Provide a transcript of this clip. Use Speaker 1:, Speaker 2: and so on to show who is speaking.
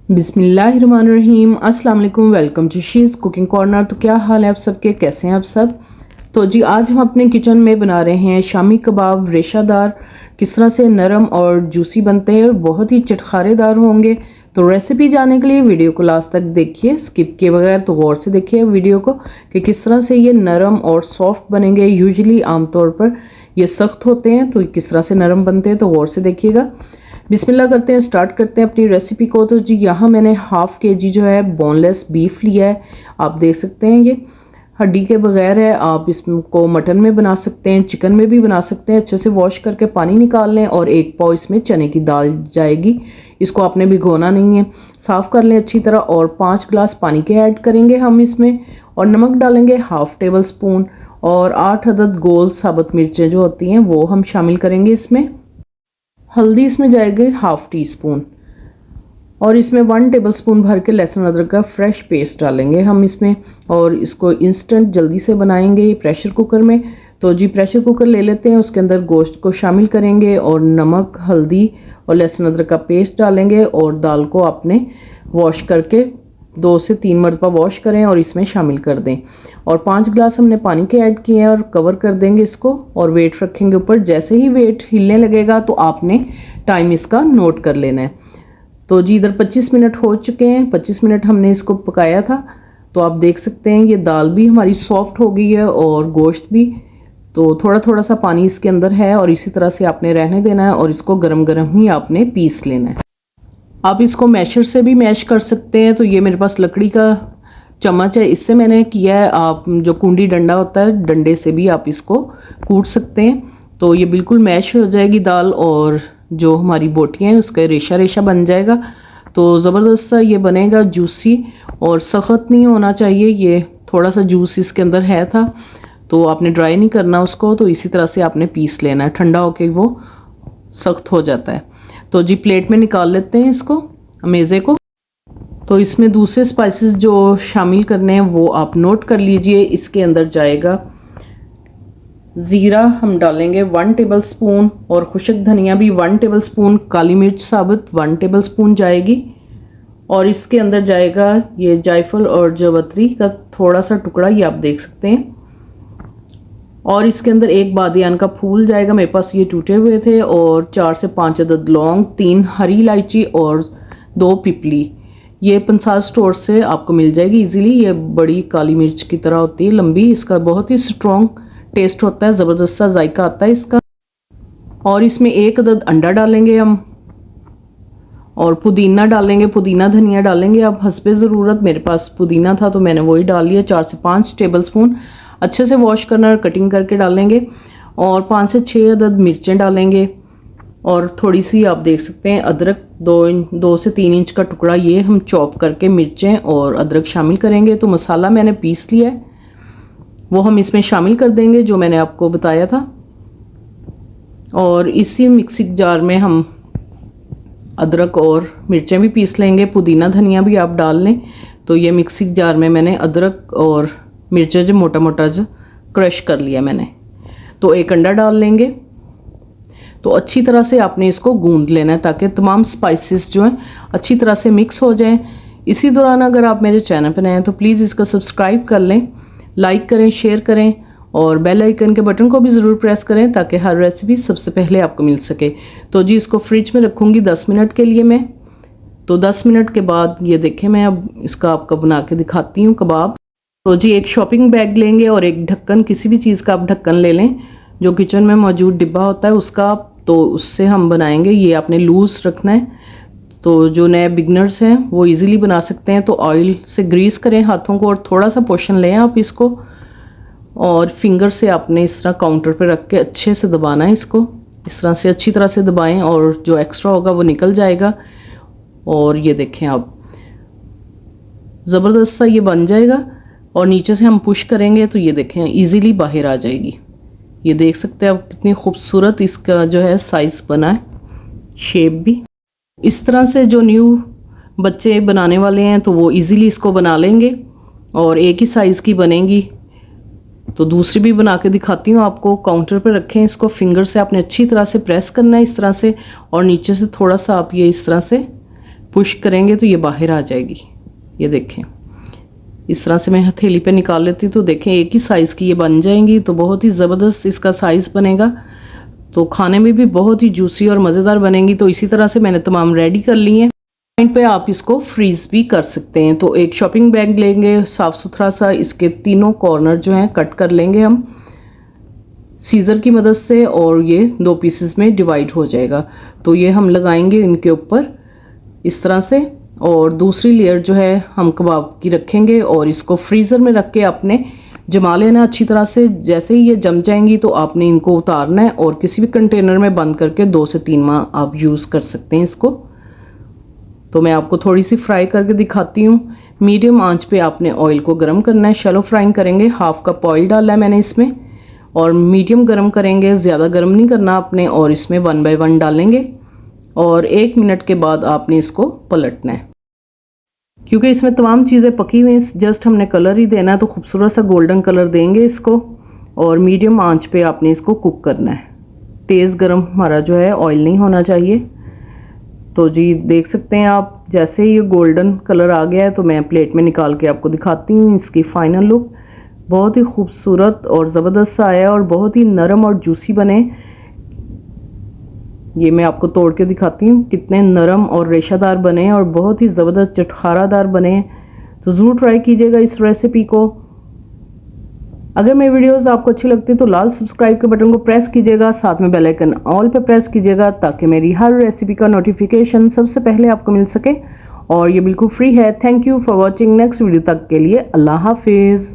Speaker 1: बिस्मिल्लाहिर्रहमानिर्रहीम। अस्सलाम वालेकुम। Welcome to she's cooking corner. तो क्या हाल है आप सबके, कैसे हैं आप सब। तो जी आज हम अपने किचन में बना रहे हैं शामी कबाब रेशादार। किस तरह से नरम और जूसी बनते हैं और बहुत ही चटखारेदार होंगे। तो रेसिपी जानने के लिए वीडियो को लास्ट तक देखिए, स्किप किए बगैर तो गौर से देखिए वीडियो को कि किस तरह से ये नरम और सॉफ्ट बनेंगे। यूजुअली आमतौर पर ये सख्त होते हैं, तो किस तरह से नरम बनते हैं तो गौर से देखिएगा। बिस्मिल्लाह करते हैं, स्टार्ट करते हैं अपनी रेसिपी को। तो जी यहाँ मैंने हाफ़ केजी जो है बोनलेस बीफ लिया है। आप देख सकते हैं ये हड्डी के बगैर है। आप इसको मटन में बना सकते हैं, चिकन में भी बना सकते हैं। अच्छे से वॉश करके पानी निकाल लें और एक पाव इसमें चने की दाल जाएगी। इसको आपने भिगोना नहीं है, साफ़ कर लें अच्छी तरह। और 5 गिलास पानी के ऐड करेंगे हम इसमें। और नमक डालेंगे 1/2 टेबल स्पून। और 8 अदद गोल साबुत मिर्चें जो होती हैं वो हम शामिल करेंगे इसमें। हल्दी इसमें जाएगी 1/2 टीस्पून। और इसमें 1 टेबलस्पून भर के लहसुन अदरक का फ्रेश पेस्ट डालेंगे हम इसमें। और इसको इंस्टेंट जल्दी से बनाएंगे ये प्रेशर कुकर में। तो जी प्रेशर कुकर ले लेते हैं, उसके अंदर गोश्त को शामिल करेंगे और नमक, हल्दी और लहसुन अदरक का पेस्ट डालेंगे। और दाल को आपने वॉश करके 2 से 3 मरतबा वॉश करें और इसमें शामिल कर दें। और 5 गिलास हमने पानी के ऐड किए हैं और कवर कर देंगे इसको और वेट रखेंगे ऊपर। जैसे ही वेट हिलने लगेगा तो आपने टाइम इसका नोट कर लेना है। तो जी इधर 25 मिनट हो चुके हैं, 25 मिनट हमने इसको पकाया था। तो आप देख सकते हैं ये दाल भी हमारी सॉफ्ट हो गई है और गोश्त भी। तो थोड़ा थोड़ा सा पानी इसके अंदर है और इसी तरह से आपने रहने देना है और इसको गरम गरम ही आपने पीस लेना है। आप इसको मैशर से भी मैश कर सकते हैं। तो ये मेरे पास लकड़ी का चम्मच है, इससे मैंने किया है। आप जो कुंडी डंडा होता है, डंडे से भी आप इसको कूट सकते हैं। तो ये बिल्कुल मैश हो जाएगी दाल और जो हमारी बोटियाँ हैं उसका रेशा रेशा बन जाएगा। तो ज़बरदस्त सा ये बनेगा, जूसी और सख्त नहीं होना चाहिए। ये थोड़ा सा जूस इसके अंदर है था, तो आपने ड्राई नहीं करना उसको। तो इसी तरह से आपने पीस लेना है, ठंडा होके वो सख्त हो जाता है। तो जी प्लेट में निकाल लेते हैं इसको, मेज़े को। तो इसमें दूसरे स्पाइसेस जो शामिल करने हैं वो आप नोट कर लीजिए। इसके अंदर जाएगा ज़ीरा हम डालेंगे 1 टेबल स्पून और खुशक धनिया भी 1 टेबल स्पून। काली मिर्च साबुत 1 टेबल स्पून जाएगी। और इसके अंदर जाएगा ये जायफल और जवत्री का थोड़ा सा टुकड़ा, ये आप देख सकते हैं। और इसके अंदर एक बादियान का फूल जाएगा, मेरे पास ये टूटे हुए थे। और 4 से 5 अदद लौंग, 3 हरी इलायची और 2 पिपली। ये पंसार स्टोर से आपको मिल जाएगी इजीली। ये बड़ी काली मिर्च की तरह होती है, लंबी। इसका बहुत ही स्ट्रॉन्ग टेस्ट होता है, ज़बरदस्त सा जायका आता है इसका। और इसमें 1 अदद अंडा डालेंगे हम। और पुदीना डालेंगे, पुदीना धनिया डालेंगे आप हस्बे ज़रूरत। मेरे पास पुदीना था तो मैंने वही डाल लिया। 4 से 5 टेबल स्पून अच्छे से वॉश करना और कटिंग करके डालेंगे। और 5 से 6 अदद मिर्चें डालेंगे। और थोड़ी सी आप देख सकते हैं अदरक, 2 से 3 इंच का टुकड़ा, ये हम चॉप करके मिर्चें और अदरक शामिल करेंगे। तो मसाला मैंने पीस लिया है, वो हम इसमें शामिल कर देंगे जो मैंने आपको बताया था। और इसी मिक्सिंग जार में हम अदरक और मिर्चें भी पीस लेंगे। पुदीना धनिया भी आप डाल लें। तो ये मिक्सिंग जार में मैंने अदरक और मिर्चें जो मोटा मोटा जो क्रश कर लिया मैंने। तो 1 अंडा डाल लेंगे। तो अच्छी तरह से आपने इसको गूंद लेना है ताकि तमाम स्पाइसेस जो हैं अच्छी तरह से मिक्स हो जाएं। इसी दौरान अगर आप मेरे चैनल पर नए हैं तो प्लीज़ इसको सब्सक्राइब कर लें, लाइक करें, शेयर करें और बेल आइकन के बटन को भी ज़रूर प्रेस करें ताकि हर रेसिपी सबसे पहले आपको मिल सके। तो जी इसको फ्रिज में रखूँगी 10 मिनट के लिए मैं। तो 10 मिनट के बाद ये देखें, मैं अब इसका आपको बना के दिखाती हूँ कबाब। तो जी एक शॉपिंग बैग लेंगे और एक ढक्कन, किसी भी चीज़ का आप ढक्कन ले लें जो किचन में मौजूद डिब्बा होता है उसका। तो उससे हम बनाएंगे। ये आपने लूज़ रखना है। तो जो नए बिगनर्स हैं वो इजीली बना सकते हैं। तो ऑयल से ग्रीस करें हाथों को और थोड़ा सा पोर्शन लें आप इसको। और फिंगर से आपने इस तरह काउंटर पे रख के अच्छे से दबाना है इसको। इस तरह से अच्छी तरह से दबाएं और जो एक्स्ट्रा होगा वो निकल जाएगा। और ये देखें आप, ज़बरदस्त सा ये बन जाएगा। और नीचे से हम पुश करेंगे तो ये देखें ईज़िली बाहर आ जाएगी। ये देख सकते हैं आप कितनी खूबसूरत इसका जो है साइज़ बना है, शेप भी। इस तरह से जो न्यू बच्चे बनाने वाले हैं तो वो इजीली इसको बना लेंगे और एक ही साइज़ की बनेगी। तो दूसरी भी बना के दिखाती हूँ आपको। काउंटर पर रखें इसको, फिंगर से आपने अच्छी तरह से प्रेस करना है इस तरह से। और नीचे से थोड़ा सा आप ये इस तरह से पुश करेंगे तो ये बाहर आ जाएगी। ये देखें, इस तरह से मैं हथेली पे निकाल लेती हूँ तो देखें एक ही साइज़ की ये बन जाएंगी। तो बहुत ही ज़बरदस्त इसका साइज़ बनेगा, तो खाने में भी बहुत ही जूसी और मज़ेदार बनेंगी। तो इसी तरह से मैंने तमाम रेडी कर ली हैं। पॉइंट पे आप इसको फ्रीज़ भी कर सकते हैं। तो एक शॉपिंग बैग लेंगे साफ़ सुथरा सा, इसके तीनों कॉर्नर जो हैं कट कर लेंगे हम सीज़र की मदद से, और ये 2 पीसेस में डिवाइड हो जाएगा। तो ये हम लगाएंगे इनके ऊपर इस तरह से, और दूसरी लेयर जो है हम कबाब की रखेंगे और इसको फ्रीज़र में रख के आपने जमा लेना अच्छी तरह से। जैसे ही ये जम जाएंगी तो आपने इनको उतारना है और किसी भी कंटेनर में बंद करके 2 से 3 माह आप यूज़ कर सकते हैं इसको। तो मैं आपको थोड़ी सी फ्राई करके दिखाती हूँ। मीडियम आंच पे आपने ऑयल को गर्म करना है, शैलो फ्राइंग करेंगे। 1/2 कप ऑयल डाला है मैंने इसमें, और मीडियम गर्म करेंगे, ज़्यादा गर्म नहीं करना आपने। और इसमें 1 बाय 1 डालेंगे और 1 मिनट के बाद आपने इसको पलटना है, क्योंकि इसमें तमाम चीज़ें पकी हुई हैं, जस्ट हमने कलर ही देना है। तो खूबसूरत सा गोल्डन कलर देंगे इसको, और मीडियम आंच पे आपने इसको कुक करना है। तेज़ गर्म हमारा जो है ऑयल नहीं होना चाहिए। तो जी देख सकते हैं आप, जैसे ही ये गोल्डन कलर आ गया है तो मैं प्लेट में निकाल के आपको दिखाती हूँ इसकी फाइनल लुक। बहुत ही खूबसूरत और ज़बरदस्त सा आया और बहुत ही नरम और जूसी बने। ये मैं आपको तोड़ के दिखाती हूँ कितने नरम और रेशादार बने और बहुत ही ज़बरदस्त चटखारादार बने। तो ज़रूर ट्राई कीजिएगा इस रेसिपी को। अगर मेरी वीडियोस आपको अच्छी लगती है तो लाल सब्सक्राइब के बटन को प्रेस कीजिएगा, साथ में बेल आइकन ऑल पे प्रेस कीजिएगा, ताकि मेरी हर रेसिपी का नोटिफिकेशन सबसे पहले आपको मिल सके। और ये बिल्कुल फ्री है। Thank you for watching. Next video तक के लिए अल्लाह हाफिज़।